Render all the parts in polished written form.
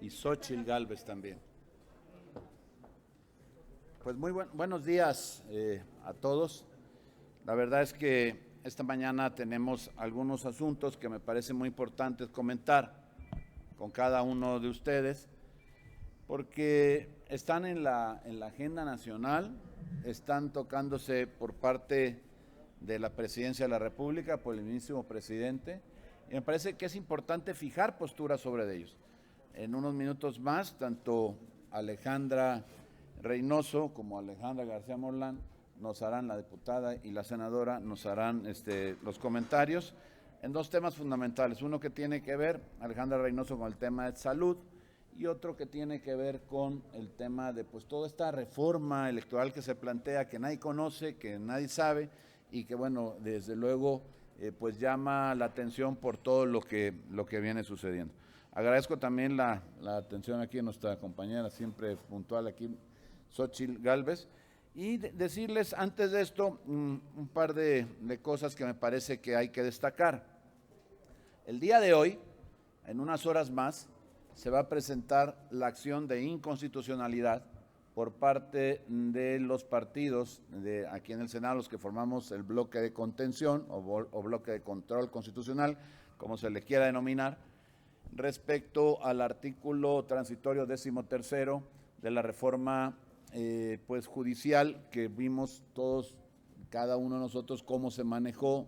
y Xóchitl Gálvez también. Pues muy buenos días a todos. La verdad es que esta mañana tenemos algunos asuntos que me parece muy importantes comentar con cada uno de ustedes, porque están en la agenda nacional, están tocándose por parte de la Presidencia de la República, por el mismísimo presidente, y me parece que es importante fijar posturas sobre ellos. En unos minutos más, tanto Alejandra Reynoso como Alejandra García Morlán nos harán, la diputada y la senadora, nos harán los comentarios en dos temas fundamentales. Uno que tiene que ver, Alejandra Reynoso, con el tema de salud, y otro que tiene que ver con el tema de pues toda esta reforma electoral que se plantea, que nadie conoce, que nadie sabe, y que bueno, desde luego pues llama la atención por todo lo que viene sucediendo. Agradezco también la atención aquí de nuestra compañera, siempre puntual aquí, Xóchitl Gálvez, y decirles antes de esto un par de cosas que me parece que hay que destacar. El día de hoy, en unas horas más, se va a presentar la acción de inconstitucionalidad por parte de los partidos de aquí en el Senado, los que formamos el bloque de contención o bloque de control constitucional, como se le quiera denominar, respecto al artículo transitorio 13º de la reforma pues judicial, que vimos todos, cada uno de nosotros, cómo se manejó,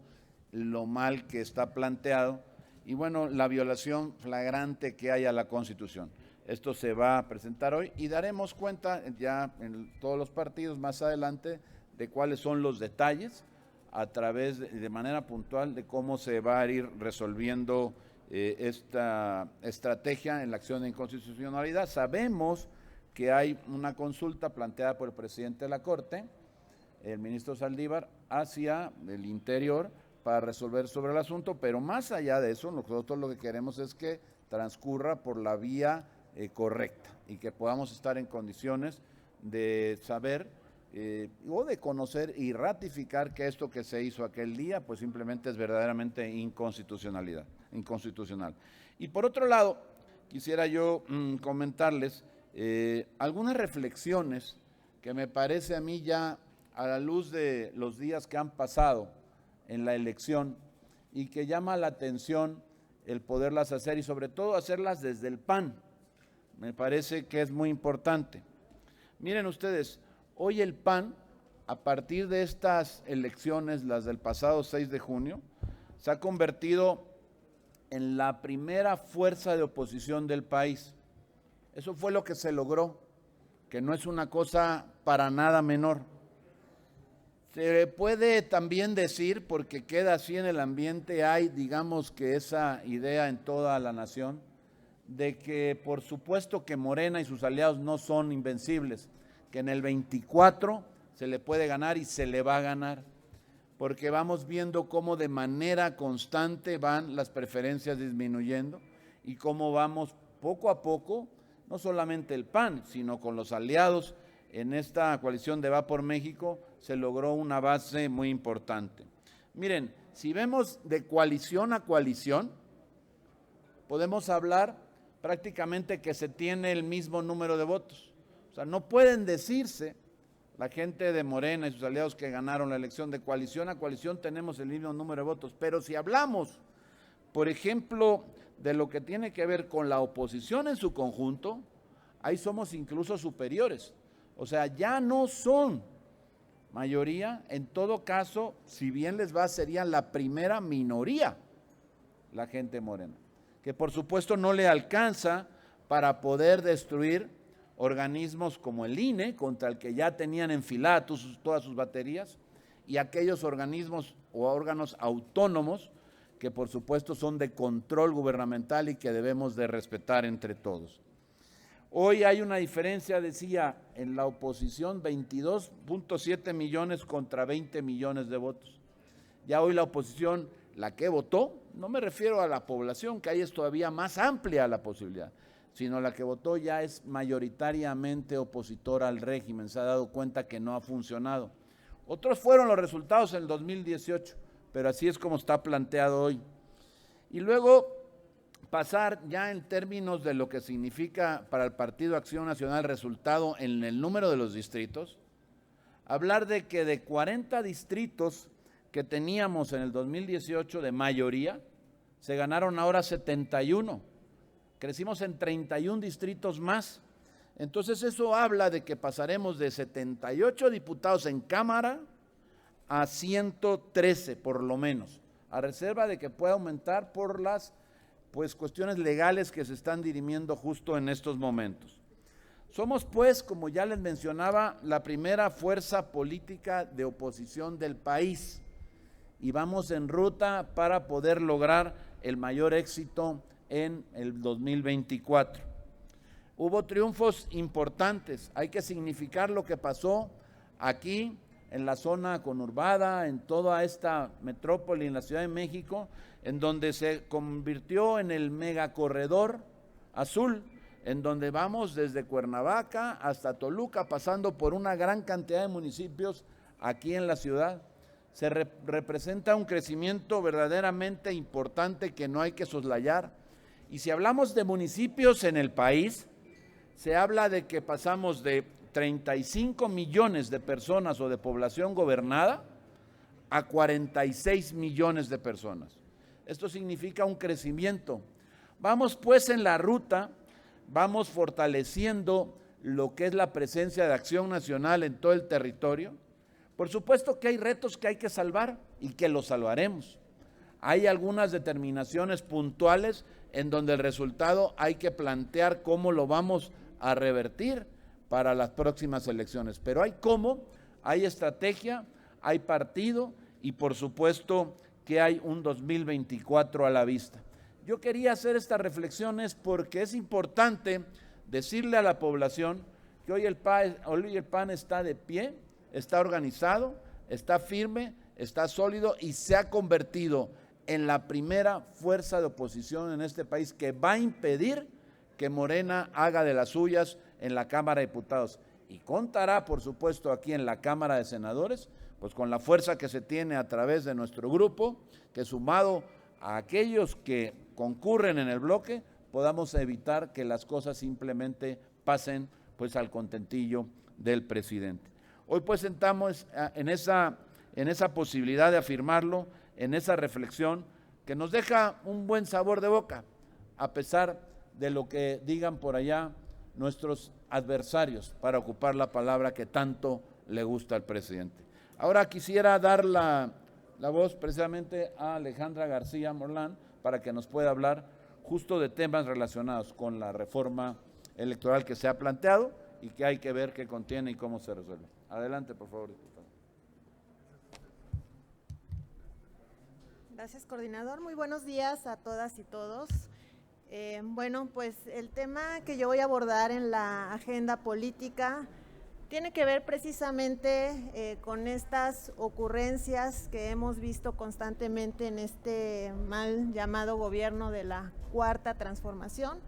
lo mal que está planteado y bueno, la violación flagrante que hay a la Constitución. Esto se va a presentar hoy y daremos cuenta ya en todos los partidos más adelante de cuáles son los detalles a través de manera puntual de cómo se va a ir resolviendo esta estrategia en la acción de inconstitucionalidad. Sabemos que hay una consulta planteada por el presidente de la Corte, el ministro Saldívar, hacia el interior para resolver sobre el asunto, pero más allá de eso, nosotros lo que queremos es que transcurra por la vía correcta y que podamos estar en condiciones de saber o de conocer y ratificar que esto que se hizo aquel día pues simplemente es verdaderamente inconstitucional. Y por otro lado, quisiera yo comentarles algunas reflexiones que me parece a mí ya a la luz de los días que han pasado en la elección y que llama la atención el poderlas hacer y sobre todo hacerlas desde el PAN. Me parece que es muy importante. Miren ustedes, hoy el PAN, a partir de estas elecciones, las del pasado 6 de junio, se ha convertido en la primera fuerza de oposición del país. Eso fue lo que se logró, que no es una cosa para nada menor. Se puede también decir, porque queda así en el ambiente, hay, digamos que esa idea en toda la nación, de que por supuesto que Morena y sus aliados no son invencibles, que en el 24 se le puede ganar y se le va a ganar, porque vamos viendo cómo de manera constante van las preferencias disminuyendo y cómo vamos poco a poco, no solamente el PAN, sino con los aliados en esta coalición de Va por México, se logró una base muy importante. Miren, si vemos de coalición a coalición, podemos hablar prácticamente que se tiene el mismo número de votos. O sea, no pueden decirse la gente de Morena y sus aliados que ganaron la elección. De coalición a coalición tenemos el mismo número de votos, pero si hablamos, por ejemplo, de lo que tiene que ver con la oposición en su conjunto, ahí somos incluso superiores. O sea, ya no son mayoría, en todo caso, si bien les va, serían la primera minoría la gente morena, que por supuesto no le alcanza para poder destruir organismos como el INE, contra el que ya tenían enfiladas todas sus baterías, y aquellos organismos o órganos autónomos que por supuesto son de control gubernamental y que debemos de respetar entre todos. Hoy hay una diferencia, decía, en la oposición, 22.7 millones contra 20 millones de votos. Ya hoy la oposición, la que votó, no me refiero a la población, que ahí es todavía más amplia la posibilidad, sino la que votó ya es mayoritariamente opositora al régimen, se ha dado cuenta que no ha funcionado. Otros fueron los resultados en el 2018, pero así es como está planteado hoy. Y luego pasar ya en términos de lo que significa para el Partido Acción Nacional resultado en el número de los distritos, hablar de que de 40 distritos que teníamos en el 2018 de mayoría, se ganaron ahora 71. Crecimos en 31 distritos más. Entonces eso habla de que pasaremos de 78 diputados en Cámara a 113 por lo menos, a reserva de que pueda aumentar por las cuestiones legales que se están dirimiendo justo en estos momentos. Somos pues, como ya les mencionaba, la primera fuerza política de oposición del país y vamos en ruta para poder lograr el mayor éxito en el 2024. Hubo triunfos importantes, hay que significar lo que pasó aquí en la zona conurbada, en toda esta metrópoli, en la Ciudad de México, en donde se convirtió en el megacorredor azul, en donde vamos desde Cuernavaca hasta Toluca, pasando por una gran cantidad de municipios aquí en la ciudad. Se representa un crecimiento verdaderamente importante que no hay que soslayar. Y si hablamos de municipios en el país, se habla de que pasamos de 35 millones de personas o de población gobernada a 46 millones de personas. Esto significa un crecimiento. Vamos pues en la ruta, vamos fortaleciendo lo que es la presencia de Acción Nacional en todo el territorio. Por supuesto que hay retos que hay que salvar y que los salvaremos. Hay algunas determinaciones puntuales en donde el resultado hay que plantear cómo lo vamos a revertir para las próximas elecciones. Pero hay cómo, hay estrategia, hay partido y por supuesto que hay un 2024 a la vista. Yo quería hacer estas reflexiones porque es importante decirle a la población que hoy el PAN está de pie, está organizado, está firme, está sólido y se ha convertido en la primera fuerza de oposición en este país que va a impedir que Morena haga de las suyas en la Cámara de Diputados. Y contará, por supuesto, aquí en la Cámara de Senadores, pues con la fuerza que se tiene a través de nuestro grupo, que sumado a aquellos que concurren en el bloque, podamos evitar que las cosas simplemente pasen pues al contentillo del presidente. Hoy pues sentamos en esa posibilidad de afirmarlo, en esa reflexión que nos deja un buen sabor de boca, a pesar de lo que digan por allá nuestros adversarios, para ocupar la palabra que tanto le gusta al presidente. Ahora quisiera dar la voz precisamente a Alejandra García Morlán para que nos pueda hablar justo de temas relacionados con la reforma electoral que se ha planteado y que hay que ver qué contiene y cómo se resuelve. Adelante, por favor, diputado. Gracias, coordinador. Muy buenos días a todas y todos. Bueno, pues el tema que yo voy a abordar en la agenda política tiene que ver precisamente con estas ocurrencias que hemos visto constantemente en este mal llamado gobierno de la Cuarta Transformación,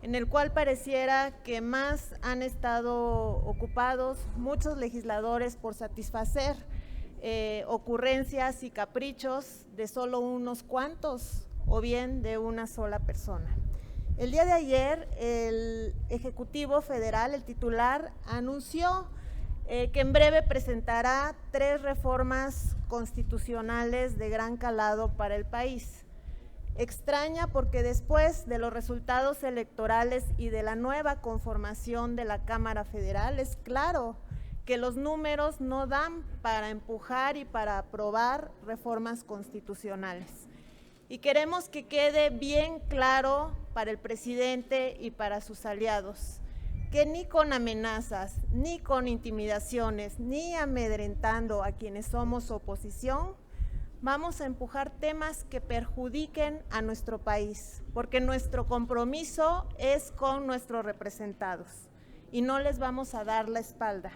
en el cual pareciera que más han estado ocupados muchos legisladores por satisfacer ocurrencias y caprichos de solo unos cuantos o bien de una sola persona. El día de ayer el Ejecutivo Federal, el titular, anunció que en breve presentará 3 reformas constitucionales de gran calado para el país. Extraña porque después de los resultados electorales y de la nueva conformación de la Cámara Federal, es claro que los números no dan para empujar y para aprobar reformas constitucionales. Y queremos que quede bien claro para el presidente y para sus aliados que ni con amenazas, ni con intimidaciones, ni amedrentando a quienes somos oposición, vamos a empujar temas que perjudiquen a nuestro país, porque nuestro compromiso es con nuestros representados y no les vamos a dar la espalda.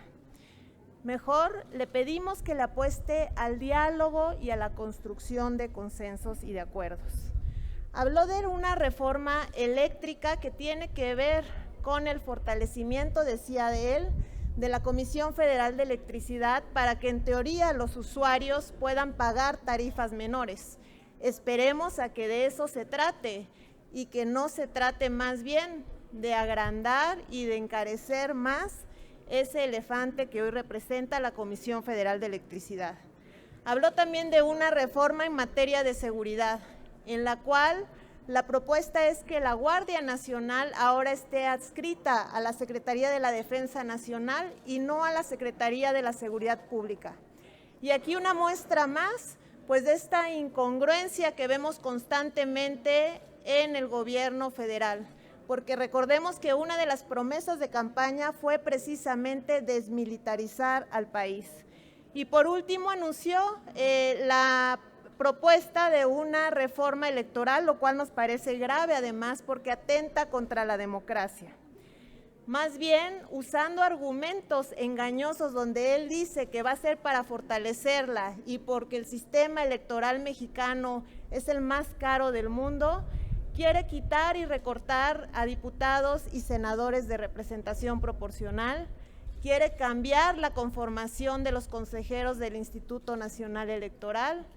Mejor le pedimos que le apueste al diálogo y a la construcción de consensos y de acuerdos. Habló de una reforma eléctrica que tiene que ver con el fortalecimiento, decía de él, de la Comisión Federal de Electricidad para que en teoría los usuarios puedan pagar tarifas menores. Esperemos a que de eso se trate y que no se trate más bien de agrandar y de encarecer más ese elefante que hoy representa la Comisión Federal de Electricidad. Habló también de una reforma en materia de seguridad, en la cual la propuesta es que la Guardia Nacional ahora esté adscrita a la Secretaría de la Defensa Nacional y no a la Secretaría de la Seguridad Pública. Y aquí una muestra más, pues, de esta incongruencia que vemos constantemente en el gobierno federal, porque recordemos que una de las promesas de campaña fue precisamente desmilitarizar al país. Y por último anunció la propuesta de una reforma electoral, lo cual nos parece grave además porque atenta contra la democracia. Más bien usando argumentos engañosos donde él dice que va a ser para fortalecerla y porque el sistema electoral mexicano es el más caro del mundo, quiere quitar y recortar a diputados y senadores de representación proporcional, quiere cambiar la conformación de los consejeros del Instituto Nacional Electoral,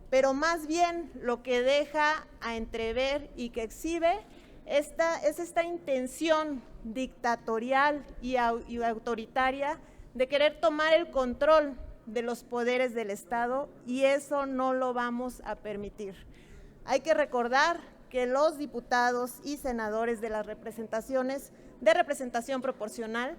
pero más bien lo que deja a entrever y que exhibe es esta intención dictatorial y autoritaria de querer tomar el control de los poderes del Estado, y eso no lo vamos a permitir. Hay que recordar que los diputados y senadores de las representaciones de representación proporcional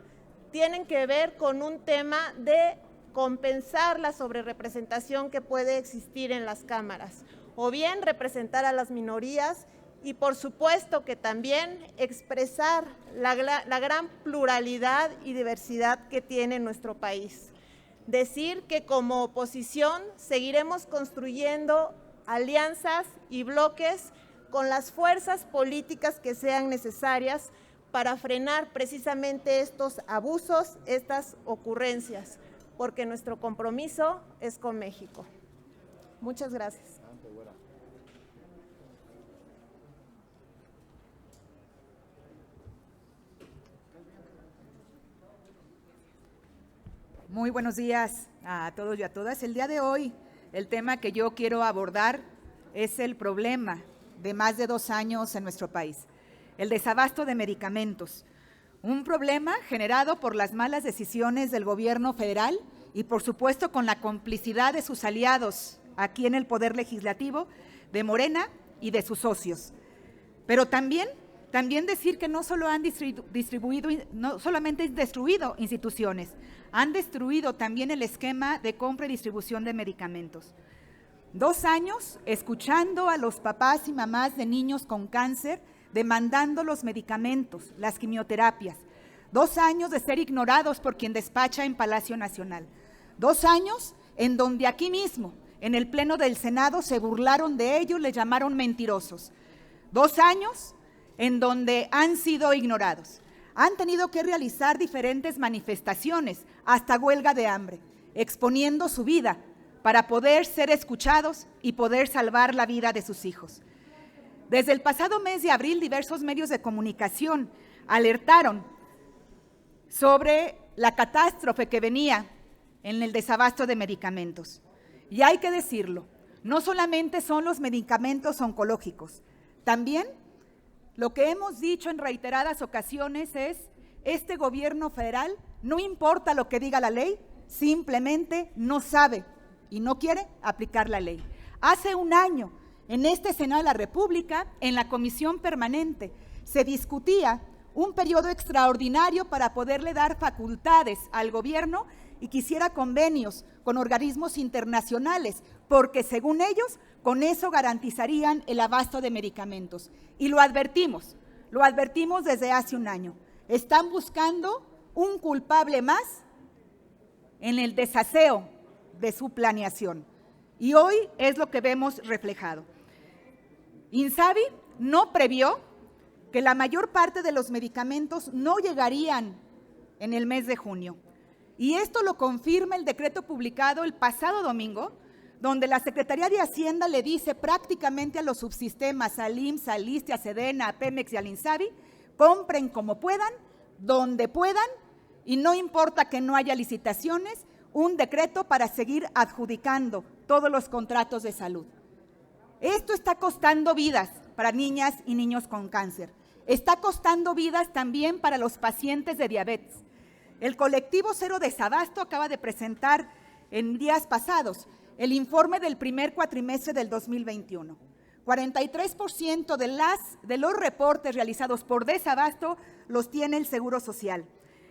tienen que ver con un tema de compensar la sobrerepresentación que puede existir en las cámaras, o bien representar a las minorías y por supuesto que también expresar la gran pluralidad y diversidad que tiene nuestro país. Decir que como oposición seguiremos construyendo alianzas y bloques con las fuerzas políticas que sean necesarias para frenar precisamente estos abusos, estas ocurrencias, porque nuestro compromiso es con México. Muchas gracias. Muy buenos días a todos y a todas. El día de hoy, el tema que yo quiero abordar es el problema de más de 2 años en nuestro país, el desabasto de medicamentos. Un problema generado por las malas decisiones del gobierno federal y, por supuesto, con la complicidad de sus aliados aquí en el Poder Legislativo, de Morena y de sus socios. Pero también decir que no solo han no solamente han destruido instituciones, han destruido también el esquema de compra y distribución de medicamentos. 2 años escuchando a los papás y mamás de niños con cáncer demandando los medicamentos, las quimioterapias. 2 años de ser ignorados por quien despacha en Palacio Nacional. 2 años en donde aquí mismo, en el Pleno del Senado, se burlaron de ellos, les llamaron mentirosos. 2 años en donde han sido ignorados. Han tenido que realizar diferentes manifestaciones, hasta huelga de hambre, exponiendo su vida para poder ser escuchados y poder salvar la vida de sus hijos. Desde el pasado mes de abril, diversos medios de comunicación alertaron sobre la catástrofe que venía en el desabasto de medicamentos. Y hay que decirlo, no solamente son los medicamentos oncológicos, también lo que hemos dicho en reiteradas ocasiones es: este gobierno federal, no importa lo que diga la ley, simplemente no sabe y no quiere aplicar la ley. Hace 1 año, en este Senado de la República, en la Comisión Permanente, se discutía un periodo extraordinario para poderle dar facultades al gobierno y que hiciera convenios con organismos internacionales, porque según ellos, con eso garantizarían el abasto de medicamentos. Y lo advertimos desde hace 1 año. Están buscando un culpable más en el desaseo de su planeación. Y hoy es lo que vemos reflejado. INSABI no previó que la mayor parte de los medicamentos no llegarían en el mes de junio. Y esto lo confirma el decreto publicado el pasado domingo, donde la Secretaría de Hacienda le dice prácticamente a los subsistemas, al IMSS, al ISSSTE, a SEDENA, a Pemex y al INSABI: compren como puedan, donde puedan, y no importa que no haya licitaciones, un decreto para seguir adjudicando todos los contratos de salud. Esto está costando vidas para niñas y niños con cáncer. Está costando vidas también para los pacientes de diabetes. El colectivo Cero Desabasto acaba de presentar en días pasados el informe del primer cuatrimestre del 2021. 43% de los reportes realizados por desabasto los tiene el Seguro Social,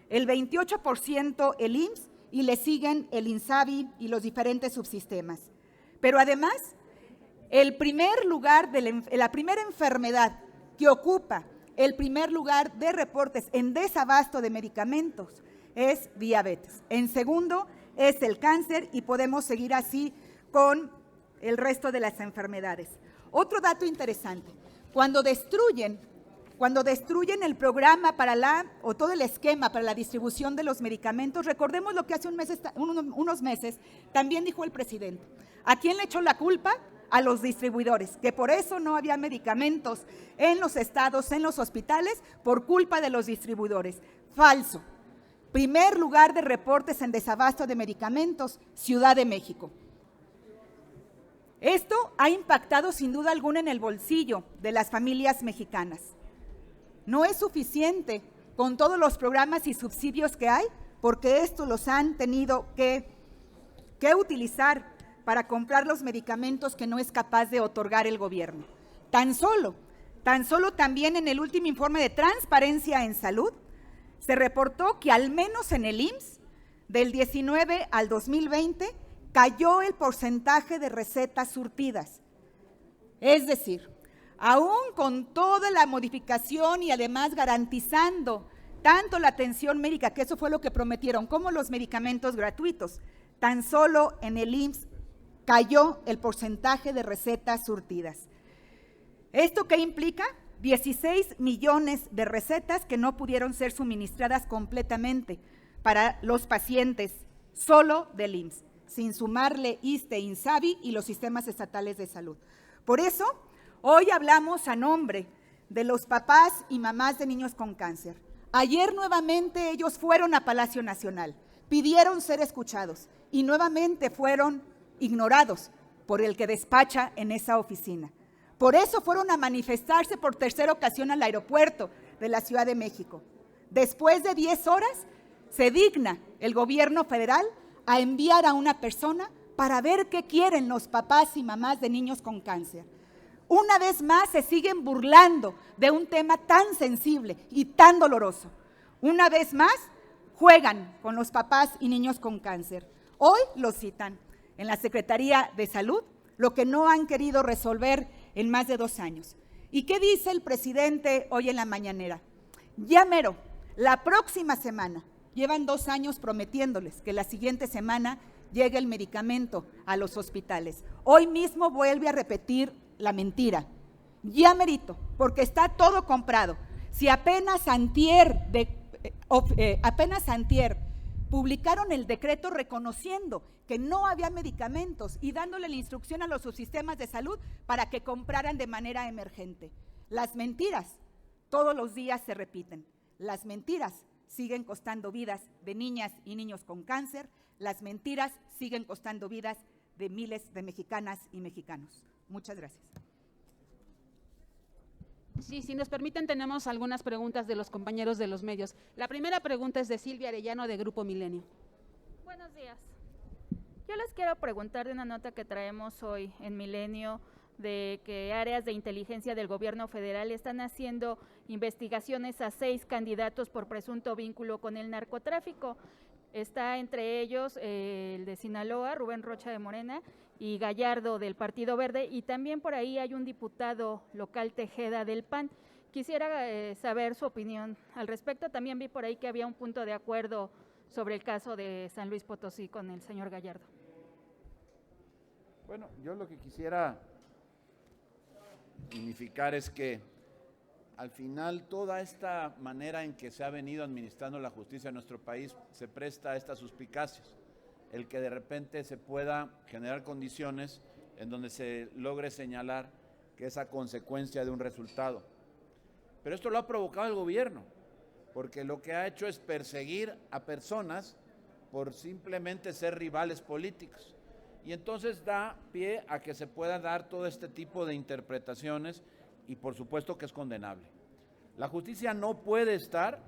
el 28% el IMSS y le siguen el INSABI y los diferentes subsistemas. Pero además, el primer lugar la primera enfermedad que ocupa el primer lugar de reportes en desabasto de medicamentos es diabetes. En segundo es el cáncer y podemos seguir así con el resto de las enfermedades. Otro dato interesante, cuando destruyen el programa o todo el esquema para la distribución de los medicamentos, recordemos lo que hace unos meses también dijo el presidente. ¿A quién le echó la culpa? A los distribuidores, que por eso no había medicamentos en los estados, en los hospitales, por culpa de los distribuidores. Falso. Primer lugar de reportes en desabasto de medicamentos, Ciudad de México. Esto ha impactado sin duda alguna en el bolsillo de las familias mexicanas. No es suficiente con todos los programas y subsidios que hay, porque estos los han tenido que utilizar para comprar los medicamentos que no es capaz de otorgar el gobierno. Tan solo también en el último informe de Transparencia en Salud, se reportó que al menos en el IMSS, del 19 al 2020, cayó el porcentaje de recetas surtidas. Es decir, aún con toda la modificación y además garantizando tanto la atención médica, que eso fue lo que prometieron, como los medicamentos gratuitos, tan solo en el IMSS cayó el porcentaje de recetas surtidas. ¿Esto qué implica? 16 millones de recetas que no pudieron ser suministradas completamente para los pacientes solo del IMSS, sin sumarle ISSSTE, INSABI y los sistemas estatales de salud. Por eso, hoy hablamos a nombre de los papás y mamás de niños con cáncer. Ayer nuevamente ellos fueron a Palacio Nacional, pidieron ser escuchados y nuevamente fueron ignorados por el que despacha en esa oficina. Por eso fueron a manifestarse por tercera ocasión al aeropuerto de la Ciudad de México. Después de 10 horas, se digna el gobierno federal a enviar a una persona para ver qué quieren los papás y mamás de niños con cáncer. Una vez más se siguen burlando de un tema tan sensible y tan doloroso. Una vez más juegan con los papás y niños con cáncer. Hoy los citan en la Secretaría de Salud, lo que no han querido resolver en más de 2 años. ¿Y qué dice el presidente hoy en la mañanera? Ya mero, la próxima semana, llevan 2 años prometiéndoles que la siguiente semana llegue el medicamento a los hospitales. Hoy mismo vuelve a repetir la mentira. Ya merito, porque está todo comprado. Si apenas antier publicaron el decreto reconociendo que no había medicamentos y dándole la instrucción a los subsistemas de salud para que compraran de manera emergente. Las mentiras todos los días se repiten. Las mentiras siguen costando vidas de niñas y niños con cáncer. Las mentiras siguen costando vidas de miles de mexicanas y mexicanos. Muchas gracias. Sí, si nos permiten, tenemos algunas preguntas de los compañeros de los medios. La primera pregunta es de Silvia Arellano, de Grupo Milenio. Buenos días. Yo les quiero preguntar de una nota que traemos hoy en Milenio, de que áreas de inteligencia del gobierno federal están haciendo investigaciones a 6 candidatos por presunto vínculo con el narcotráfico. Está entre ellos el de Sinaloa, Rubén Rocha de Morena, y Gallardo del Partido Verde, y también por ahí hay un diputado local, Tejeda, del PAN. Quisiera saber su opinión al respecto. También vi por ahí que había un punto de acuerdo sobre el caso de San Luis Potosí con el señor Gallardo. Bueno, yo lo que quisiera significar es que al final toda esta manera en que se ha venido administrando la justicia en nuestro país se presta a estas suspicacias, el que de repente se pueda generar condiciones en donde se logre señalar que es a consecuencia de un resultado. Pero esto lo ha provocado el gobierno, porque lo que ha hecho es perseguir a personas por simplemente ser rivales políticos. Y entonces da pie a que se pueda dar todo este tipo de interpretaciones y por supuesto que es condenable. La justicia no puede estar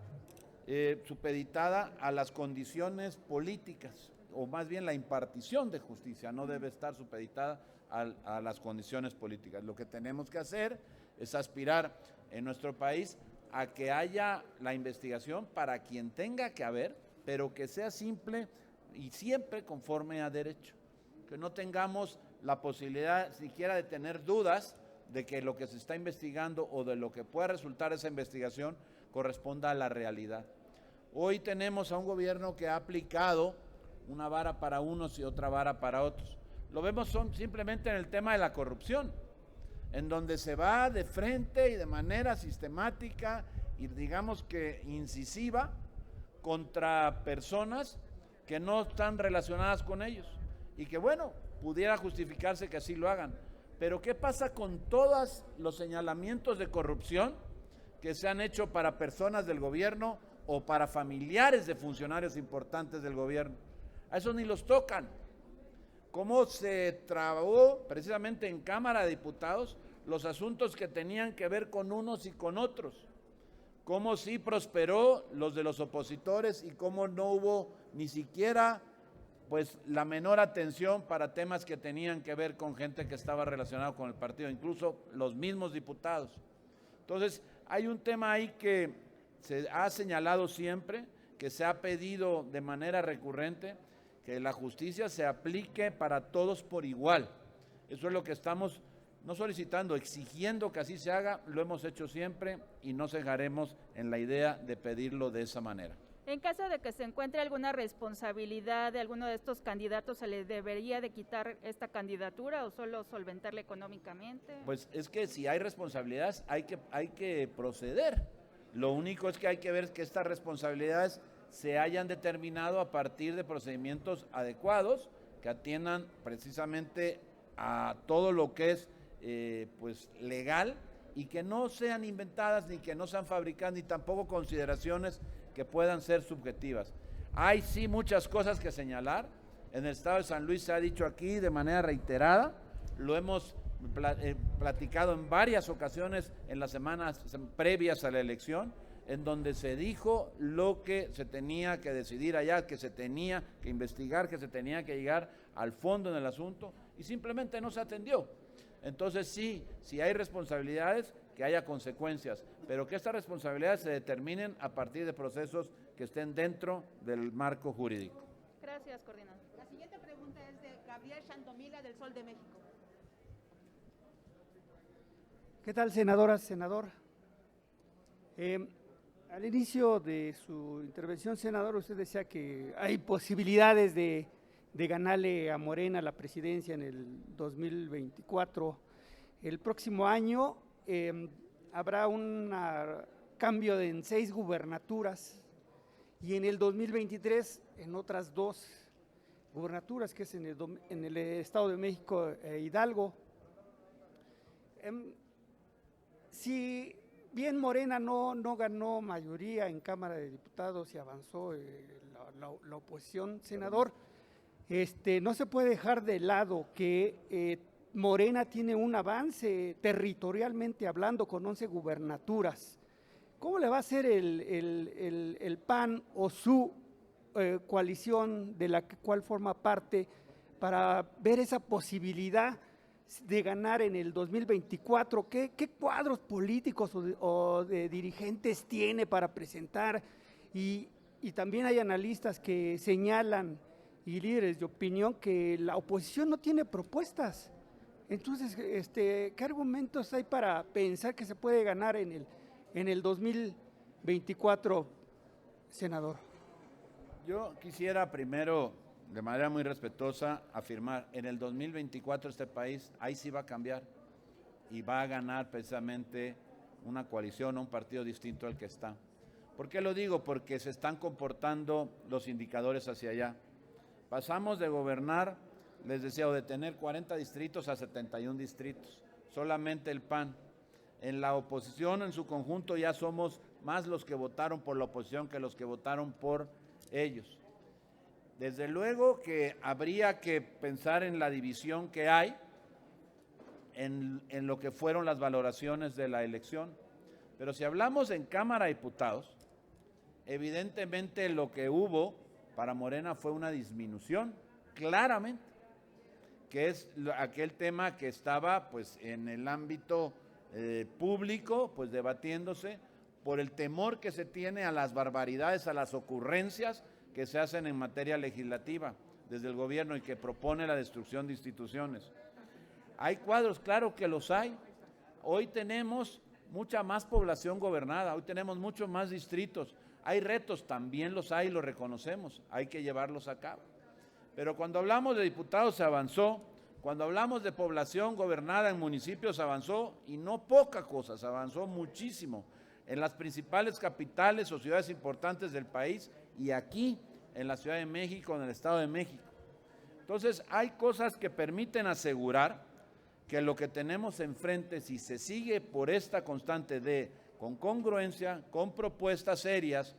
supeditada a las condiciones políticas, o más bien la impartición de justicia no debe estar supeditada a las condiciones políticas. Lo que tenemos que hacer es aspirar en nuestro país a que haya la investigación para quien tenga que haber, pero que sea simple y siempre conforme a derecho. Que no tengamos la posibilidad siquiera de tener dudas de que lo que se está investigando o de lo que pueda resultar esa investigación corresponda a la realidad. Hoy tenemos a un gobierno que ha aplicado una vara para unos y otra vara para otros. Lo vemos simplemente en el tema de la corrupción, en donde se va de frente y de manera sistemática y digamos que incisiva contra personas que no están relacionadas con ellos y que bueno, pudiera justificarse que así lo hagan. Pero ¿qué pasa con todos los señalamientos de corrupción que se han hecho para personas del gobierno o para familiares de funcionarios importantes del gobierno? A esos ni los tocan. ¿Cómo se trabó precisamente en Cámara de Diputados los asuntos que tenían que ver con unos y con otros? ¿Cómo sí prosperó los de los opositores y cómo no hubo ni siquiera pues la menor atención para temas que tenían que ver con gente que estaba relacionada con el partido, incluso los mismos diputados? Entonces, hay un tema ahí que se ha señalado siempre, que se ha pedido de manera recurrente, que la justicia se aplique para todos por igual. Eso es lo que estamos no solicitando, exigiendo que así se haga, lo hemos hecho siempre y no cejaremos en la idea de pedirlo de esa manera. En caso de que se encuentre alguna responsabilidad de alguno de estos candidatos, ¿se le debería de quitar esta candidatura o solo solventarla económicamente? Pues es que si hay responsabilidades hay que proceder. Lo único es que hay que ver que estas responsabilidades se hayan determinado a partir de procedimientos adecuados que atiendan precisamente a todo lo que es pues legal y que no sean inventadas ni que no sean fabricadas ni tampoco consideraciones que puedan ser subjetivas. Hay sí muchas cosas que señalar. En el estado de San Luis se ha dicho aquí de manera reiterada, lo hemos platicado en varias ocasiones en las semanas previas a la elección, en donde se dijo lo que se tenía que decidir allá, que se tenía que investigar, que se tenía que llegar al fondo en el asunto y simplemente no se atendió. Entonces sí, si hay responsabilidades, que haya consecuencias, pero que estas responsabilidades se determinen a partir de procesos que estén dentro del marco jurídico. Gracias, coordinador. La siguiente pregunta es de Gabriel Chandomila del Sol de México. ¿Qué tal, senadora, senador? Al inicio de su intervención, senador, usted decía que hay posibilidades de ganarle a Morena la presidencia en el 2024. El próximo año habrá un cambio en 6 gubernaturas y en el 2023 en otras 2 gubernaturas, que es en el Estado de México e Hidalgo. Si bien Morena no ganó mayoría en Cámara de Diputados y avanzó la oposición, senador, no se puede dejar de lado que Morena tiene un avance territorialmente hablando con 11 gubernaturas. ¿Cómo le va a hacer el PAN o su coalición de la cual forma parte para ver esa posibilidad de ganar en el 2024? ¿Qué cuadros políticos o de dirigentes tiene para presentar? Y también hay analistas que señalan y líderes de opinión que la oposición no tiene propuestas. Entonces, ¿qué argumentos hay para pensar que se puede ganar en el 2024, senador? Yo quisiera primero, de manera muy respetuosa, afirmar, en el 2024 este país, ahí sí va a cambiar y va a ganar precisamente una coalición o un partido distinto al que está. ¿Por qué lo digo? Porque se están comportando los indicadores hacia allá. Pasamos de gobernar, les decía, o de tener 40 distritos a 71 distritos, solamente el PAN. En la oposición en su conjunto ya somos más los que votaron por la oposición que los que votaron por ellos. Desde luego que habría que pensar en la división que hay en lo que fueron las valoraciones de la elección. Pero si hablamos en Cámara de Diputados, evidentemente lo que hubo para Morena fue una disminución, claramente, que es aquel tema que estaba pues en el ámbito público, pues debatiéndose por el temor que se tiene a las barbaridades, a las ocurrencias que se hacen en materia legislativa desde el gobierno y que propone la destrucción de instituciones. ¿Hay cuadros? Claro que los hay. Hoy tenemos mucha más población gobernada, hoy tenemos muchos más distritos. Hay retos, también los hay, los reconocemos, hay que llevarlos a cabo. Pero cuando hablamos de diputados se avanzó, cuando hablamos de población gobernada en municipios se avanzó, y no poca cosa, se avanzó muchísimo en las principales capitales o ciudades importantes del país y aquí en la Ciudad de México, en el Estado de México. Entonces hay cosas que permiten asegurar que lo que tenemos enfrente, si se sigue por esta constante de con congruencia, con propuestas serias,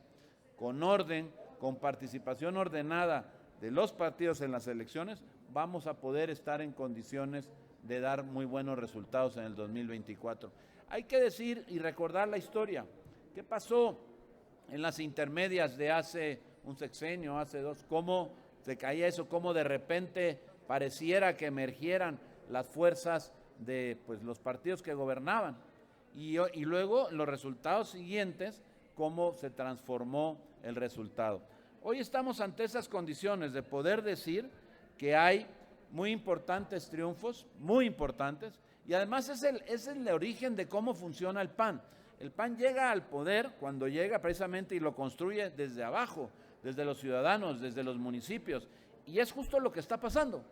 con orden, con participación ordenada de los partidos en las elecciones, vamos a poder estar en condiciones de dar muy buenos resultados en el 2024. Hay que decir y recordar la historia. ¿Qué pasó en las intermedias de hace un sexenio, hace dos? ¿Cómo se caía eso? ¿Cómo de repente pareciera que emergieran las fuerzas de pues, los partidos que gobernaban? Y luego los resultados siguientes, cómo se transformó el resultado. Hoy estamos ante esas condiciones de poder decir que hay muy importantes triunfos, muy importantes, y además es el origen de cómo funciona el PAN. El PAN llega al poder cuando llega precisamente y lo construye desde abajo, desde los ciudadanos, desde los municipios, y es justo lo que está pasando.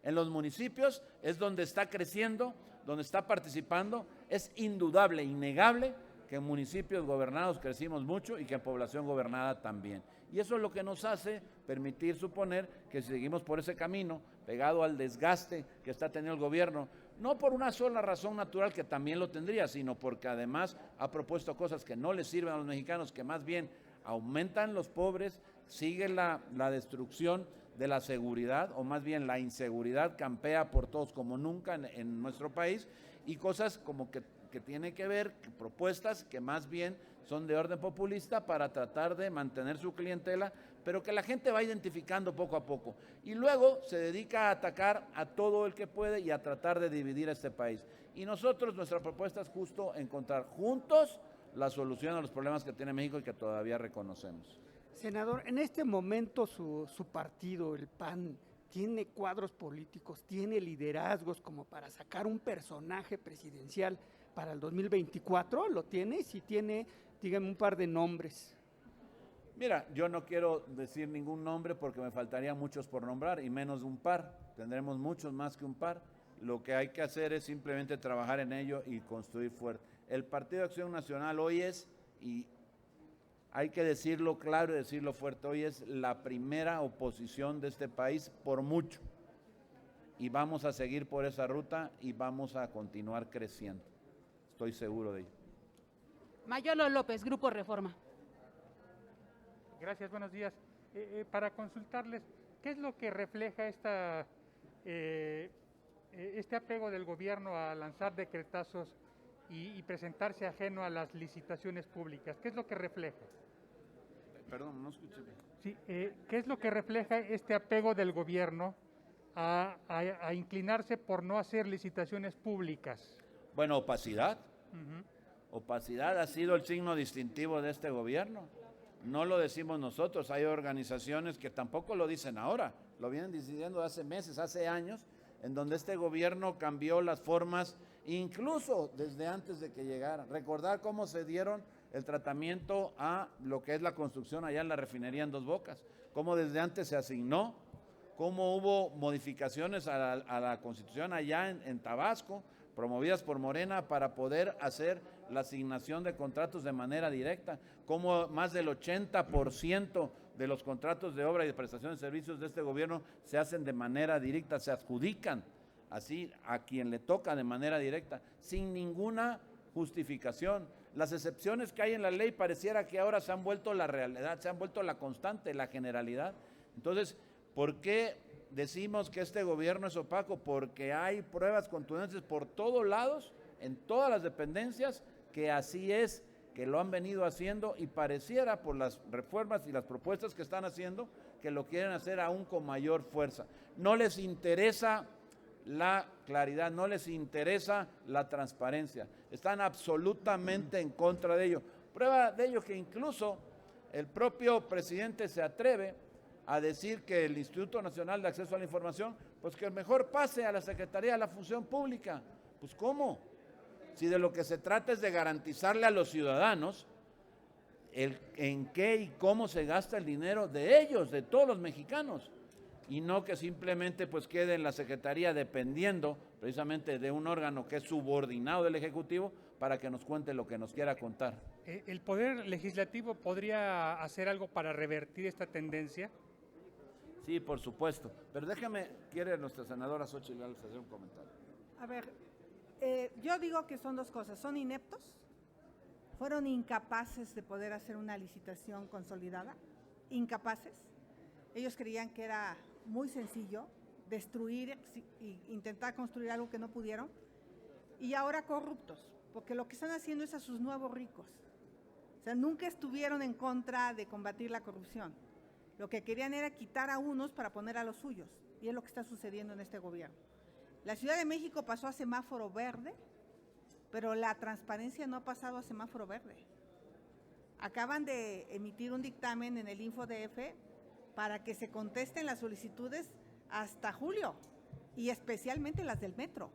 En los municipios es donde está creciendo, donde está participando. Es indudable, innegable que en municipios gobernados crecimos mucho y que en población gobernada también. Y eso es lo que nos hace permitir suponer que si seguimos por ese camino, pegado al desgaste que está teniendo el gobierno, no por una sola razón natural que también lo tendría, sino porque además ha propuesto cosas que no les sirven a los mexicanos, que más bien aumentan los pobres, sigue la destrucción de la seguridad, o más bien la inseguridad campea por todos como nunca en nuestro país, y cosas como que tiene que ver, propuestas que más bien son de orden populista para tratar de mantener su clientela, pero que la gente va identificando poco a poco. Y luego se dedica a atacar a todo el que puede y a tratar de dividir a este país. Y nosotros, nuestra propuesta es justo encontrar juntos la solución a los problemas que tiene México y que todavía reconocemos. Senador, en este momento su partido, el PAN, tiene cuadros políticos, tiene liderazgos como para sacar un personaje presidencial para el 2024, ¿lo tiene? Si tiene, dígame un par de nombres. Mira, yo no quiero decir ningún nombre porque me faltarían muchos por nombrar y menos un par, tendremos muchos más que un par. Lo que hay que hacer es simplemente trabajar en ello y construir fuerte. El Partido de Acción Nacional hoy es, y hay que decirlo claro y decirlo fuerte, hoy es la primera oposición de este país por mucho. Y vamos a seguir por esa ruta y vamos a continuar creciendo. Estoy seguro de ello. Mayolo López, Grupo Reforma. Gracias, buenos días. Para consultarles, ¿qué es lo que refleja este apego del gobierno a lanzar decretazos y presentarse ajeno a las licitaciones públicas? ¿Qué es lo que refleja? Perdón, no escuché bien. Sí, ¿qué es lo que refleja este apego del gobierno a inclinarse por no hacer licitaciones públicas? Bueno, opacidad. Opacidad ha sido el signo distintivo de este gobierno. No lo decimos nosotros, hay organizaciones que tampoco lo dicen ahora, lo vienen diciendo hace meses, hace años, en donde este gobierno cambió las formas, incluso desde antes de que llegara. Recordar cómo se dieron el tratamiento a lo que es la construcción allá en la refinería en Dos Bocas, cómo desde antes se asignó, cómo hubo modificaciones a la Constitución allá en Tabasco, promovidas por Morena para poder hacer la asignación de contratos de manera directa, como más del 80% de los contratos de obra y de prestación de servicios de este gobierno se hacen de manera directa, se adjudican así a quien le toca de manera directa, sin ninguna justificación. Las excepciones que hay en la ley pareciera que ahora se han vuelto la realidad, se han vuelto la constante, la generalidad. Entonces, ¿por qué decimos que este gobierno es opaco? Porque hay pruebas contundentes por todos lados, en todas las dependencias, que así es, que lo han venido haciendo y pareciera por las reformas y las propuestas que están haciendo que lo quieren hacer aún con mayor fuerza. No les interesa la claridad, no les interesa la transparencia, están absolutamente en contra de ello. Prueba de ello que incluso el propio presidente se atreve a decir que el Instituto Nacional de Acceso a la Información, pues que mejor pase a la Secretaría de la Función Pública. Pues ¿cómo? Si de lo que se trata es de garantizarle a los ciudadanos en qué y cómo se gasta el dinero de ellos, de todos los mexicanos, y no que simplemente pues quede en la Secretaría dependiendo precisamente de un órgano que es subordinado del Ejecutivo para que nos cuente lo que nos quiera contar. ¿El Poder Legislativo podría hacer algo para revertir esta tendencia? Sí, por supuesto, pero quiere nuestra senadora Xóchitl Gálvez hacer un comentario. A ver, yo digo que son dos cosas, son ineptos, fueron incapaces de poder hacer una licitación consolidada, incapaces. Ellos creían que era muy sencillo destruir e intentar construir algo que no pudieron, y ahora corruptos, porque lo que están haciendo es a sus nuevos ricos. O sea, nunca estuvieron en contra de combatir la corrupción. Lo que querían era quitar a unos para poner a los suyos, y es lo que está sucediendo en este gobierno. La Ciudad de México pasó a semáforo verde, pero la transparencia no ha pasado a semáforo verde. Acaban de emitir un dictamen en el InfoDF para que se contesten las solicitudes hasta julio, y especialmente las del metro,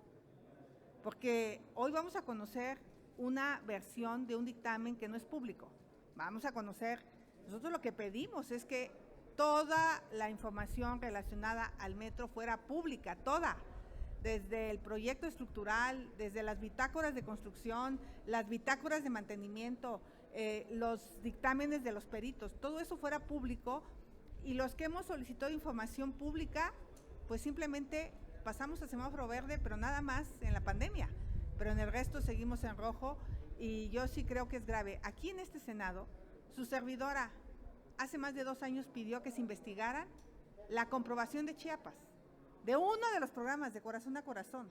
porque hoy vamos a conocer una versión de un dictamen que no es público. Vamos a conocer, nosotros lo que pedimos es que toda la información relacionada al metro fuera pública, toda, desde el proyecto estructural, desde las bitácoras de construcción, las bitácoras de mantenimiento, los dictámenes de los peritos, todo eso fuera público, y los que hemos solicitado información pública, pues simplemente pasamos a semáforo verde, pero nada más en la pandemia, pero en el resto seguimos en rojo, y yo sí creo que es grave. Aquí en este Senado, su servidora hace más de 2 años pidió que se investigara la comprobación de Chiapas, de uno de los programas de Corazón a Corazón,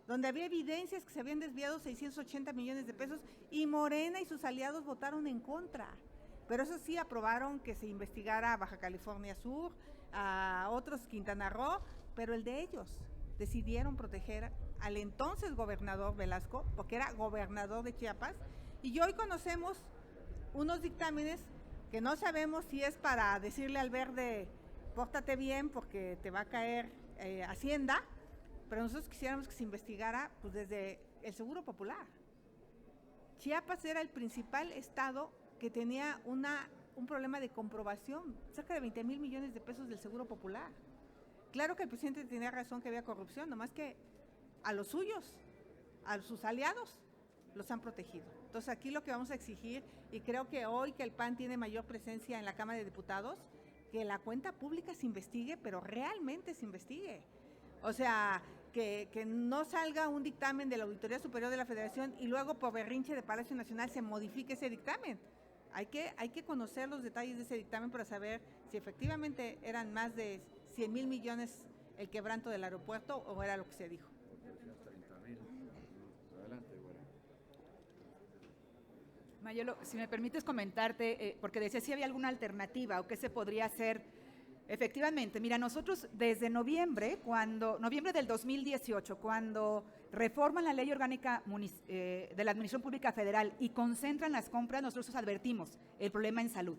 donde había evidencias que se habían desviado 680 millones de pesos, y Morena y sus aliados votaron en contra. Pero eso sí, aprobaron que se investigara a Baja California Sur, a otros Quintana Roo, pero el de ellos decidieron proteger al entonces gobernador Velasco, porque era gobernador de Chiapas, y hoy conocemos unos dictámenes que no sabemos si es para decirle al verde, pórtate bien porque te va a caer Hacienda, pero nosotros quisiéramos que se investigara pues desde el Seguro Popular. Chiapas era el principal estado que tenía un problema de comprobación, cerca de 20,000 millones de pesos del Seguro Popular. Claro que el presidente tenía razón que había corrupción, nomás que a los suyos, a sus aliados, los han protegido. Entonces aquí lo que vamos a exigir, y creo que hoy que el PAN tiene mayor presencia en la Cámara de Diputados, que la cuenta pública se investigue, pero realmente se investigue. O sea, que no salga un dictamen de la Auditoría Superior de la Federación y luego por berrinche de Palacio Nacional se modifique ese dictamen. Hay que conocer los detalles de ese dictamen para saber si efectivamente eran más de 100,000 millones el quebranto del aeropuerto o era lo que se dijo. Mayolo, si me permites comentarte, porque decía si había alguna alternativa o qué se podría hacer. Efectivamente, mira, nosotros desde noviembre del 2018, cuando reforman la Ley Orgánica de la Administración Pública Federal y concentran las compras, nosotros advertimos el problema en salud,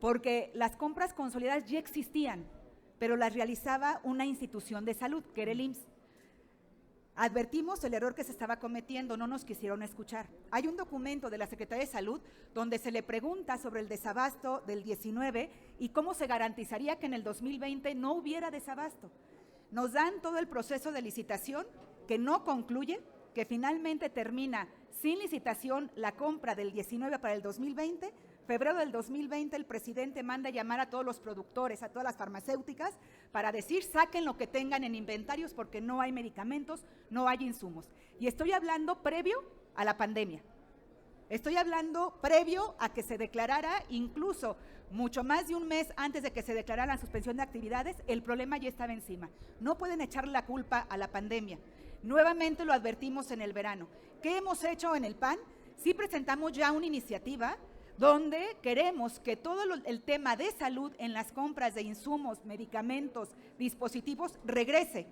porque las compras consolidadas ya existían, pero las realizaba una institución de salud, que era el IMSS. Advertimos el error que se estaba cometiendo, no nos quisieron escuchar. Hay un documento de la Secretaría de Salud donde se le pregunta sobre el desabasto del 19 y cómo se garantizaría que en el 2020 no hubiera desabasto. Nos dan todo el proceso de licitación que no concluye, que finalmente termina sin licitación la compra del 19 para el 2020. Febrero del 2020 el presidente manda llamar a todos los productores, a todas las farmacéuticas, para decir saquen lo que tengan en inventarios porque no hay medicamentos, no hay insumos. Y estoy hablando previo a la pandemia. Estoy hablando previo a que se declarara incluso mucho más de un mes antes de que se declarara la suspensión de actividades, el problema ya estaba encima. No pueden echarle la culpa a la pandemia. Nuevamente lo advertimos en el verano. ¿Qué hemos hecho en el PAN? Sí presentamos ya una iniciativa donde queremos que todo el tema de salud en las compras de insumos, medicamentos, dispositivos, regrese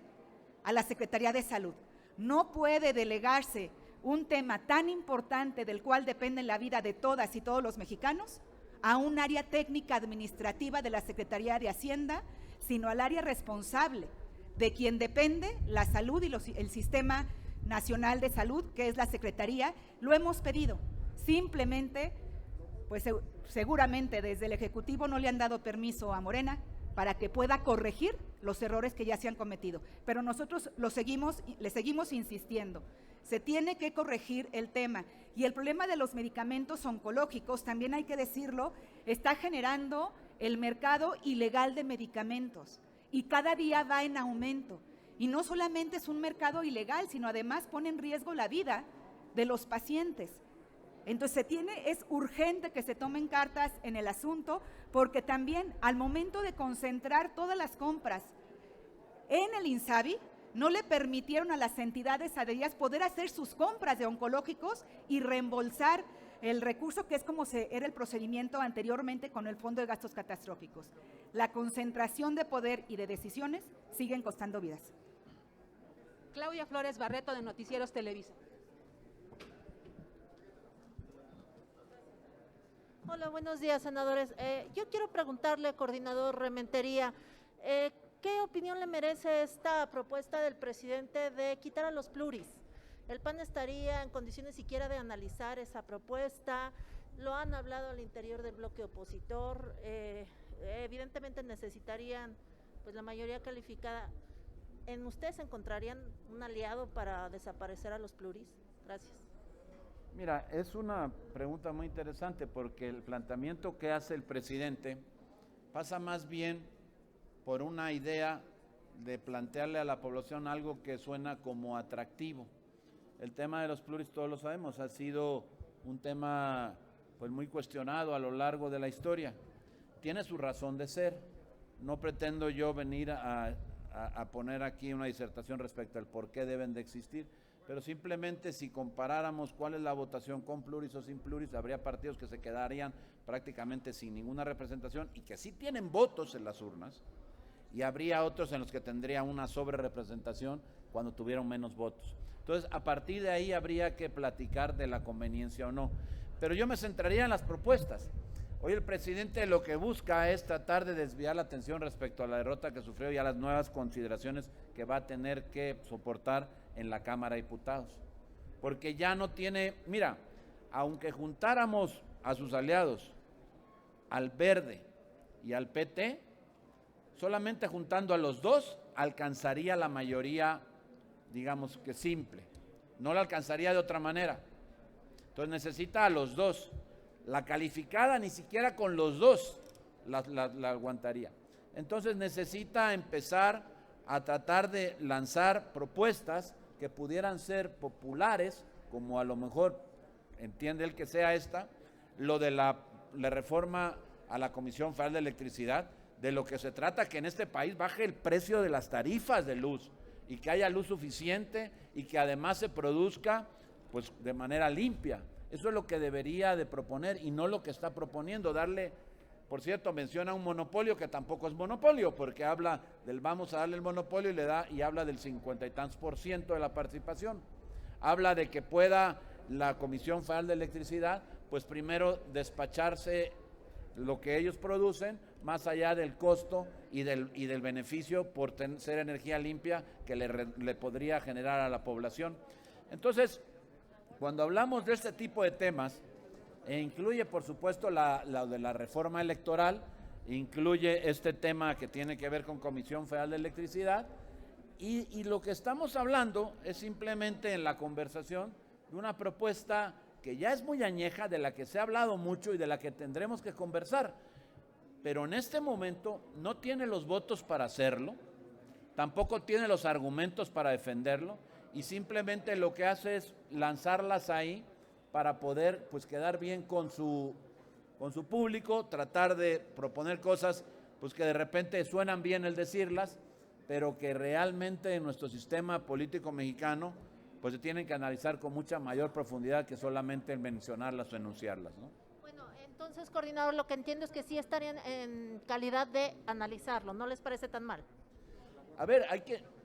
a la Secretaría de Salud. No puede delegarse un tema tan importante del cual depende la vida de todas y todos los mexicanos a un área técnica administrativa de la Secretaría de Hacienda, sino al área responsable de quien depende la salud y el Sistema Nacional de Salud, que es la Secretaría. Lo hemos pedido, simplemente, pues seguramente desde el Ejecutivo no le han dado permiso a Morena para que pueda corregir los errores que ya se han cometido. Pero nosotros le seguimos insistiendo. Se tiene que corregir el tema. Y el problema de los medicamentos oncológicos, también hay que decirlo, está generando el mercado ilegal de medicamentos. Y cada día va en aumento. Y no solamente es un mercado ilegal, sino además pone en riesgo la vida de los pacientes. Entonces es urgente que se tomen cartas en el asunto, porque también al momento de concentrar todas las compras en el INSABI, no le permitieron a las entidades adheridas poder hacer sus compras de oncológicos y reembolsar el recurso, que es como era el procedimiento anteriormente con el Fondo de Gastos Catastróficos. La concentración de poder y de decisiones siguen costando vidas. Claudia Flores Barreto, de Noticieros Televisa. Hola, buenos días, senadores. Yo quiero preguntarle, coordinador Rementería, ¿qué opinión le merece esta propuesta del presidente de quitar a los pluris? ¿El PAN estaría en condiciones siquiera de analizar esa propuesta? Lo han hablado al interior del bloque opositor. Evidentemente necesitarían pues la mayoría calificada. ¿En ustedes encontrarían un aliado para desaparecer a los pluris? Gracias. Mira, es una pregunta muy interesante porque el planteamiento que hace el presidente pasa más bien por una idea de plantearle a la población algo que suena como atractivo. El tema de los pluris, todos lo sabemos, ha sido un tema pues muy cuestionado a lo largo de la historia. Tiene su razón de ser. No pretendo yo venir a poner aquí una disertación respecto al por qué deben de existir, pero simplemente si comparáramos cuál es la votación con pluris o sin pluris, habría partidos que se quedarían prácticamente sin ninguna representación y que sí tienen votos en las urnas, y habría otros en los que tendría una sobrerepresentación cuando tuvieron menos votos. Entonces, a partir de ahí habría que platicar de la conveniencia o no. Pero yo me centraría en las propuestas. Hoy el presidente lo que busca es tratar de desviar la atención respecto a la derrota que sufrió y a las nuevas consideraciones que va a tener que soportar en la Cámara de Diputados. Porque ya no tiene, mira, aunque juntáramos a sus aliados, al Verde y al PT, solamente juntando a los dos alcanzaría la mayoría, digamos que simple. No la alcanzaría de otra manera. Entonces necesita a los dos. La calificada ni siquiera con los dos la aguantaría. Entonces necesita empezar a tratar de lanzar propuestas que pudieran ser populares, como a lo mejor entiende él que sea esta, lo de la reforma a la Comisión Federal de Electricidad. De lo que se trata que en este país baje el precio de las tarifas de luz y que haya luz suficiente y que además se produzca pues de manera limpia. Eso es lo que debería de proponer y no lo que está proponiendo. Darle, por cierto, menciona un monopolio que tampoco es monopolio, porque habla del vamos a darle el monopolio y habla del 50 y tantos % de la participación. Habla de que pueda la Comisión Federal de Electricidad pues primero despacharse lo que ellos producen, más allá del costo y del beneficio por ser energía limpia que le podría generar a la población. Entonces, cuando hablamos de este tipo de temas, incluye por supuesto la de la reforma electoral, incluye este tema que tiene que ver con Comisión Federal de Electricidad, y lo que estamos hablando es simplemente en la conversación de una propuesta que ya es muy añeja, de la que se ha hablado mucho y de la que tendremos que conversar, pero en este momento no tiene los votos para hacerlo, tampoco tiene los argumentos para defenderlo, y simplemente lo que hace es lanzarlas ahí para poder pues quedar bien con su con su público, tratar de proponer cosas pues que de repente suenan bien el decirlas, pero que realmente en nuestro sistema político mexicano pues se tienen que analizar con mucha mayor profundidad que solamente el mencionarlas o enunciarlas, ¿no? Bueno, entonces, coordinador, lo que entiendo es que sí estarían en calidad de analizarlo, ¿no les parece tan mal? A ver,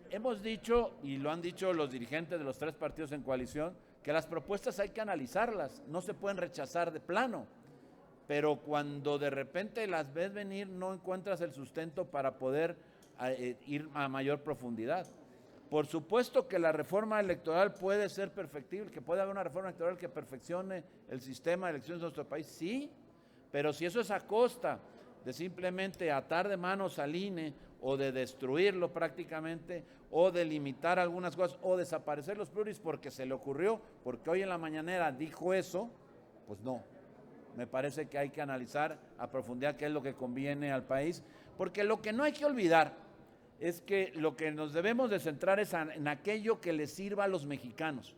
hemos dicho, y lo han dicho los dirigentes de los 3 partidos en coalición, que las propuestas hay que analizarlas, no se pueden rechazar de plano, pero cuando de repente las ves venir no encuentras el sustento para poder ir a mayor profundidad. Por supuesto que la reforma electoral puede ser perfectible, que puede haber una reforma electoral que perfeccione el sistema de elecciones de nuestro país, sí, pero si eso es a costa de simplemente atar de manos al INE o de destruirlo prácticamente o de limitar algunas cosas o desaparecer los pluris porque se le ocurrió, porque hoy en la mañanera dijo eso, pues no. Me parece que hay que analizar a profundidad qué es lo que conviene al país, porque lo que no hay que olvidar es que lo que nos debemos de centrar es en aquello que le sirva a los mexicanos.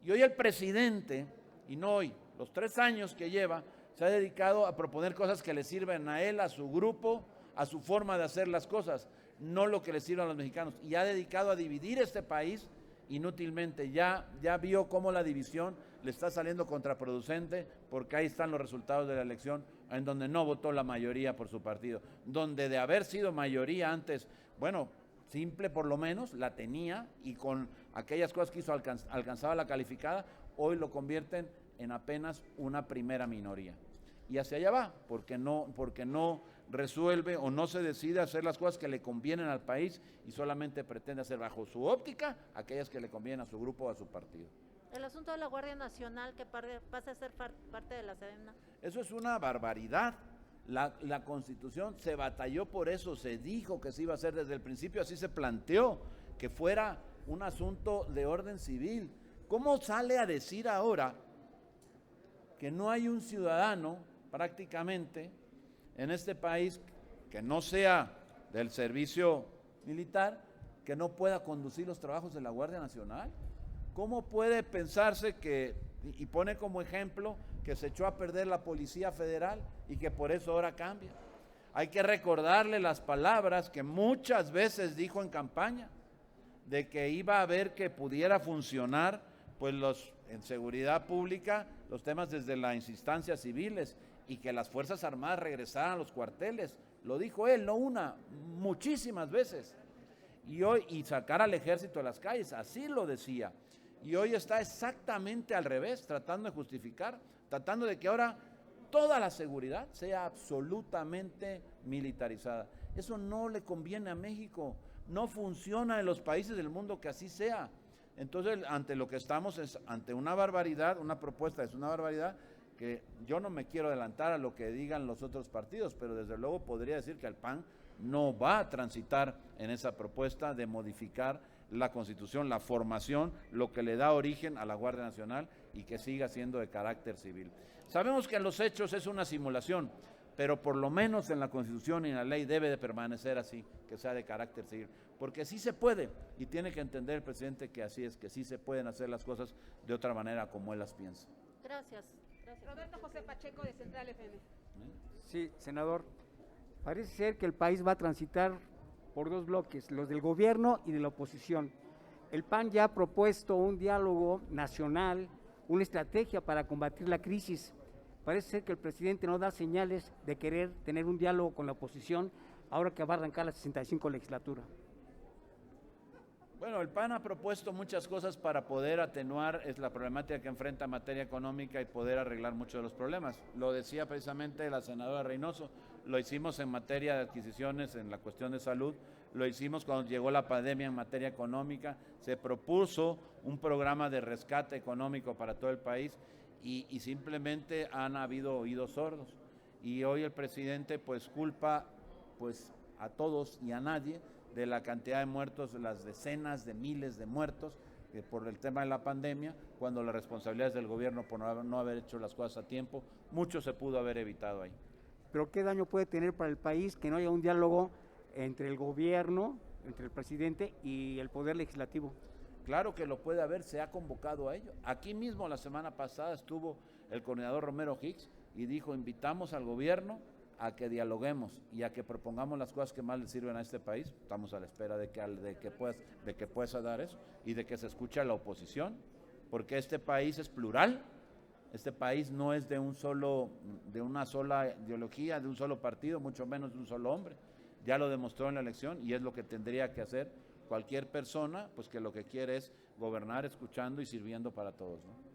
Y hoy el presidente, y no hoy, los 3 años que lleva, se ha dedicado a proponer cosas que le sirven a él, a su grupo, a su forma de hacer las cosas, no lo que le sirve a los mexicanos. Y ha dedicado a dividir este país inútilmente. Ya vio cómo la división le está saliendo contraproducente, porque ahí están los resultados de la elección, en donde no votó la mayoría por su partido, donde de haber sido mayoría antes, bueno, simple por lo menos, la tenía, y con aquellas cosas que hizo alcanzaba la calificada, hoy lo convierten en apenas una primera minoría. Y hacia allá va, porque no resuelve o no se decide hacer las cosas que le convienen al país y solamente pretende hacer bajo su óptica aquellas que le convienen a su grupo o a su partido. El asunto de la Guardia Nacional que pasa a ser parte de la Sedena. Eso es una barbaridad. La Constitución se batalló por eso, se dijo que se iba a hacer desde el principio, así se planteó, que fuera un asunto de orden civil. ¿Cómo sale a decir ahora que no hay un ciudadano prácticamente en este país que no sea del servicio militar que no pueda conducir los trabajos de la Guardia Nacional? ¿Cómo puede pensarse que, y pone como ejemplo, que se echó a perder la Policía Federal y que por eso ahora cambia? Hay que recordarle las palabras que muchas veces dijo en campaña, de que iba a ver que pudiera funcionar pues en seguridad pública los temas desde las instancias civiles y que las Fuerzas Armadas regresaran a los cuarteles. Lo dijo él, no una, muchísimas veces. Y sacar al ejército de las calles, así lo decía. Y hoy está exactamente al revés, tratando de justificar, tratando de que ahora toda la seguridad sea absolutamente militarizada. Eso no le conviene a México, no funciona en los países del mundo que así sea. Entonces, ante lo que estamos es ante una barbaridad, una propuesta es una barbaridad, que yo no me quiero adelantar a lo que digan los otros partidos, pero desde luego podría decir que el PAN no va a transitar en esa propuesta de modificar la Constitución, la formación, lo que le da origen a la Guardia Nacional y que siga siendo de carácter civil. Sabemos que en los hechos es una simulación, pero por lo menos en la Constitución y en la ley debe de permanecer así, que sea de carácter civil, porque sí se puede, y tiene que entender el presidente que así es, que sí se pueden hacer las cosas de otra manera como él las piensa. Gracias. Roberto José Pacheco, de Central FM. Sí, senador. Parece ser que el país va a transitar por 2 bloques, los del gobierno y de la oposición. El PAN ya ha propuesto un diálogo nacional, una estrategia para combatir la crisis. Parece ser que el presidente no da señales de querer tener un diálogo con la oposición ahora que va a arrancar la 65 legislatura. Bueno, el PAN ha propuesto muchas cosas para poder atenuar la problemática que enfrenta en materia económica y poder arreglar muchos de los problemas. Lo decía precisamente la senadora Reynoso, lo hicimos en materia de adquisiciones, en la cuestión de salud, lo hicimos cuando llegó la pandemia en materia económica, se propuso un programa de rescate económico para todo el país y simplemente han habido oídos sordos. Y hoy el presidente pues culpa pues a todos y a nadie de la cantidad de muertos, las decenas de miles de muertos por el tema de la pandemia, cuando la responsabilidad es del gobierno por no haber hecho las cosas a tiempo, mucho se pudo haber evitado ahí. Pero ¿qué daño puede tener para el país que no haya un diálogo entre el gobierno, entre el presidente y el poder legislativo? Claro que lo puede haber, se ha convocado a ello. Aquí mismo la semana pasada estuvo el coordinador Romero Hicks y dijo, invitamos al gobierno a que dialoguemos y a que propongamos las cosas que más le sirven a este país. Estamos a la espera de que pueda dar eso y de que se escuche a la oposición, porque este país es plural, este país no es de una sola ideología, de un solo partido, mucho menos de un solo hombre. Ya lo demostró en la elección y es lo que tendría que hacer cualquier persona, pues que lo que quiere es gobernar escuchando y sirviendo para todos, ¿no?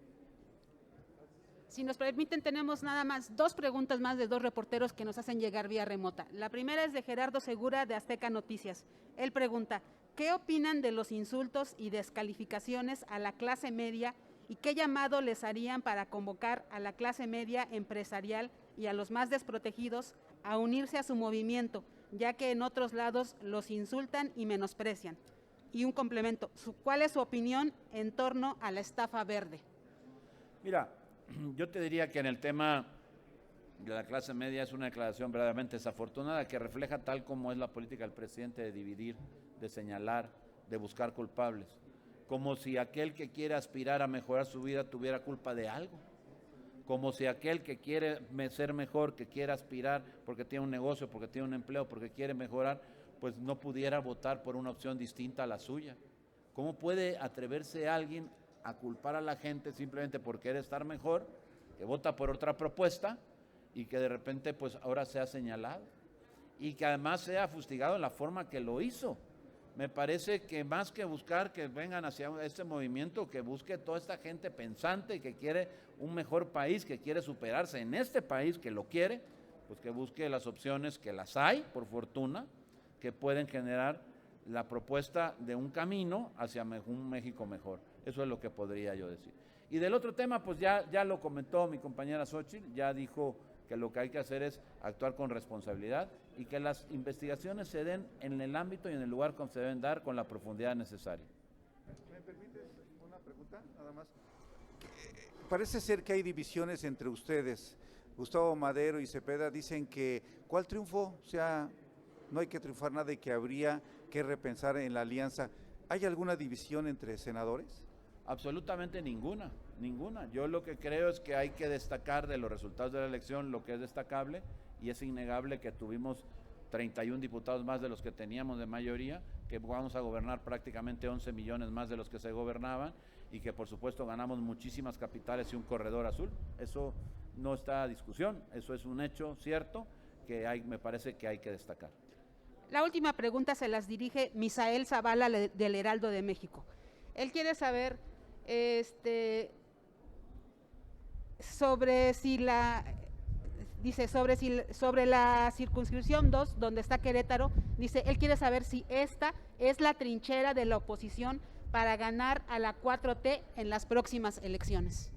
Si nos permiten, tenemos nada más 2 preguntas más de 2 reporteros que nos hacen llegar vía remota. La primera es de Gerardo Segura, de Azteca Noticias. Él pregunta, ¿qué opinan de los insultos y descalificaciones a la clase media y qué llamado les harían para convocar a la clase media empresarial y a los más desprotegidos a unirse a su movimiento, ya que en otros lados los insultan y menosprecian? Y un complemento, ¿cuál es su opinión en torno a la estafa verde? Mira, yo te diría que en el tema de la clase media es una declaración verdaderamente desafortunada que refleja tal como es la política del presidente de dividir, de señalar, de buscar culpables, como si aquel que quiere aspirar a mejorar su vida tuviera culpa de algo, como si aquel que quiere ser mejor, que quiere aspirar porque tiene un negocio, porque tiene un empleo, porque quiere mejorar, pues no pudiera votar por una opción distinta a la suya. ¿Cómo puede atreverse alguien a culpar a la gente simplemente por querer estar mejor, que vota por otra propuesta y que de repente pues ahora sea señalado y que además sea fustigado en la forma que lo hizo? Me parece que más que buscar que vengan hacia este movimiento, que busque toda esta gente pensante y que quiere un mejor país, que quiere superarse en este país, que lo quiere, pues que busque las opciones, que las hay, por fortuna, que pueden generar la propuesta de un camino hacia un México mejor. Eso es lo que podría yo decir. Y del otro tema, pues ya lo comentó mi compañera Xóchitl, ya dijo que lo que hay que hacer es actuar con responsabilidad y que las investigaciones se den en el ámbito y en el lugar donde se deben dar con la profundidad necesaria. ¿Me permites una pregunta nada más? Parece ser que hay divisiones entre ustedes. Gustavo Madero y Cepeda dicen que ¿cuál triunfo? O sea, no hay que triunfar nada y que habría que repensar en la alianza. ¿Hay alguna división entre senadores? Absolutamente ninguna. Yo lo que creo es que hay que destacar de los resultados de la elección lo que es destacable, y es innegable que tuvimos 31 diputados más de los que teníamos de mayoría, que vamos a gobernar prácticamente 11 millones más de los que se gobernaban, y que por supuesto ganamos muchísimas capitales y un corredor azul. Eso no está a discusión, eso es un hecho cierto que me parece que hay que destacar. La última pregunta se las dirige Misael Zavala del Heraldo de México. Él quiere saber sobre la circunscripción 2, donde está Querétaro. Dice, él quiere saber si esta es la trinchera de la oposición para ganar a la 4T en las próximas elecciones.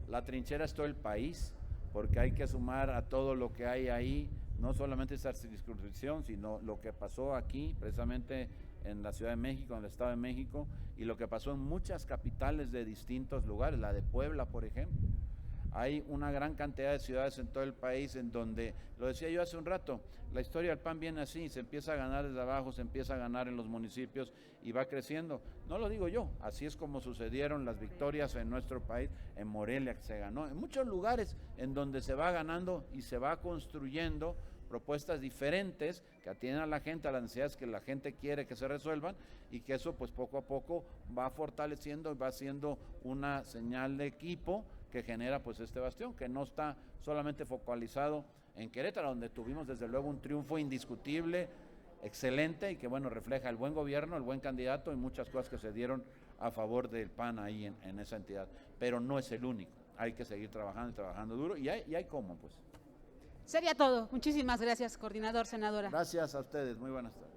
La trinchera es todo el país, porque hay que sumar a todo lo que hay ahí, no solamente esa circunscripción, sino lo que pasó aquí, precisamente en la Ciudad de México, en el Estado de México, y lo que pasó en muchas capitales de distintos lugares, la de Puebla, por ejemplo. Hay una gran cantidad de ciudades en todo el país en donde, lo decía yo hace un rato, la historia del PAN viene así, se empieza a ganar desde abajo, se empieza a ganar en los municipios y va creciendo. No lo digo yo, así es como sucedieron las victorias en nuestro país, en Morelia que se ganó, en muchos lugares en donde se va ganando y se va construyendo propuestas diferentes que atienden a la gente, a las necesidades que la gente quiere que se resuelvan, y que eso pues poco a poco va fortaleciendo y va siendo una señal de equipo que genera pues este bastión, que no está solamente focalizado en Querétaro, donde tuvimos desde luego un triunfo indiscutible, excelente, y que bueno, refleja el buen gobierno, el buen candidato y muchas cosas que se dieron a favor del PAN ahí en esa entidad, pero no es el único, hay que seguir trabajando y trabajando duro, y hay cómo pues. Sería todo. Muchísimas gracias, coordinador, senadora. Gracias a ustedes, muy buenas tardes.